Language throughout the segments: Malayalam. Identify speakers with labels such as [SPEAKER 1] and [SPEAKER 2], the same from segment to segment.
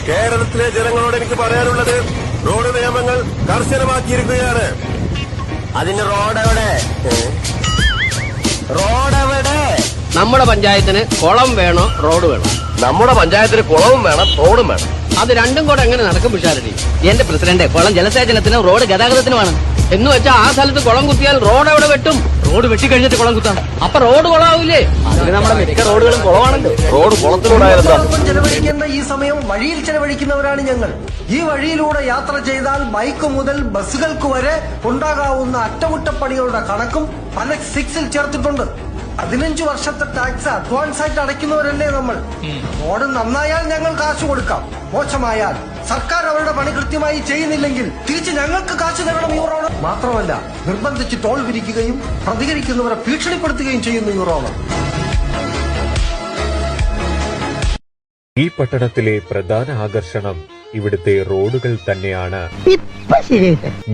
[SPEAKER 1] കേരളത്തിലെ ജനങ്ങളോട് എനിക്ക് പറയാനുള്ളത് റോഡ് നിയമങ്ങൾ കർശനമാക്കിയിരിക്കുകയാണ്.
[SPEAKER 2] അതിന് റോഡെവിടെ? റോഡെവിടെ?
[SPEAKER 3] നമ്മുടെ പഞ്ചായത്തിന് കുളം വേണോ റോഡ് വേണോ?
[SPEAKER 2] നമ്മുടെ പഞ്ചായത്തിന് കുളവും വേണം റോഡും വേണം.
[SPEAKER 3] അത് രണ്ടും കൂടെ എങ്ങനെ നടക്കും പിഷാരടി?
[SPEAKER 4] എന്റെ പ്രസിഡന്റ്, കുളം ജലസേചനത്തിനും റോഡ് ഗതാഗതത്തിനുമാണ്.
[SPEAKER 3] എന്ന് വെച്ചാ ആ സ്ഥലത്ത് കുളം കുത്തിയാൽ റോഡ് എവിടെ വെട്ടും?
[SPEAKER 4] റോഡ് വെട്ടിക്കഴിഞ്ഞിട്ട് കുളം കുത്താം.
[SPEAKER 3] അപ്പൊ റോഡ് കുളമാവൂലേ?
[SPEAKER 4] അതിന് നമ്മുടെ മിക്ക റോഡുകളും കുളമാണല്ലോ.
[SPEAKER 2] റോഡ് കുളത്തിലൂടായാലെന്താ?
[SPEAKER 5] ചെലവഴിക്കേണ്ട ഈ സമയം വഴിയിൽ ചെലവഴിക്കുന്നവരാണ് ഞങ്ങൾ. ഈ വഴിയിലൂടെ യാത്ര ചെയ്താൽ ബൈക്ക് മുതൽ ബസ്സുകൾക്ക് വരെ ഉണ്ടാകാവുന്ന അറ്റകുറ്റപ്പണികളുടെ കണക്കും അനക്സ് 6-ൽ ചേർത്തിട്ടുണ്ട്. 15 വർഷത്തെ ടാക്സ് അഡ്വാൻസ് ആയിട്ട് അടയ്ക്കുന്നവരല്ലേ നമ്മൾ. റോഡ് നന്നായാൽ ഞങ്ങൾ കാശ് കൊടുക്കാം, മോശമായാൽ സർക്കാർ അവരുടെ പണി കൃത്യമായി ചെയ്യുന്നില്ലെങ്കിൽ തിരിച്ച് ഞങ്ങൾക്ക് കാശ് തരണം ഈ റോഡ്. മാത്രമല്ല നിർബന്ധിച്ച് ടോൾ പിരിക്കുകയും പ്രതികരിക്കുന്നവരെ ഭീഷണിപ്പെടുത്തുകയും ചെയ്യുന്നു ഈ റോഡ്.
[SPEAKER 6] ഈ പട്ടണത്തിലെ പ്രധാന ആകർഷണം ഇവിടുത്തെ റോഡുകൾ തന്നെയാണ്.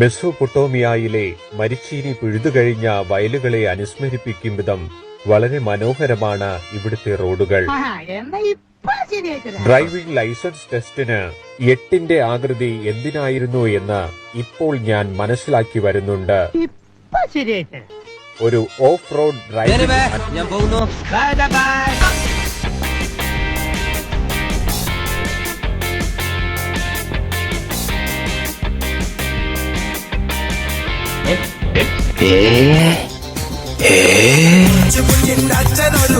[SPEAKER 6] മെസോപ്പൊട്ടോമിയയിലെ മരിച്ചീനി പിഴുതുകഴിഞ്ഞ വയലുകളെ അനുസ്മരിപ്പിക്കും വിധം വളരെ മനോഹരമാണ് ഇവിടുത്തെ റോഡുകൾ. ഡ്രൈവിംഗ് ലൈസൻസ് ടെസ്റ്റിന് 8ന്റെ ആകൃതി എന്തിനായിരുന്നു എന്ന് ഇപ്പോൾ ഞാൻ മനസ്സിലാക്കി വരുന്നുണ്ട്. ഒരു ഓഫ് റോഡ് ഡ്രൈവിംഗ്
[SPEAKER 4] ഞാൻ പോകുന്നു.
[SPEAKER 1] അച്ഛനൊരു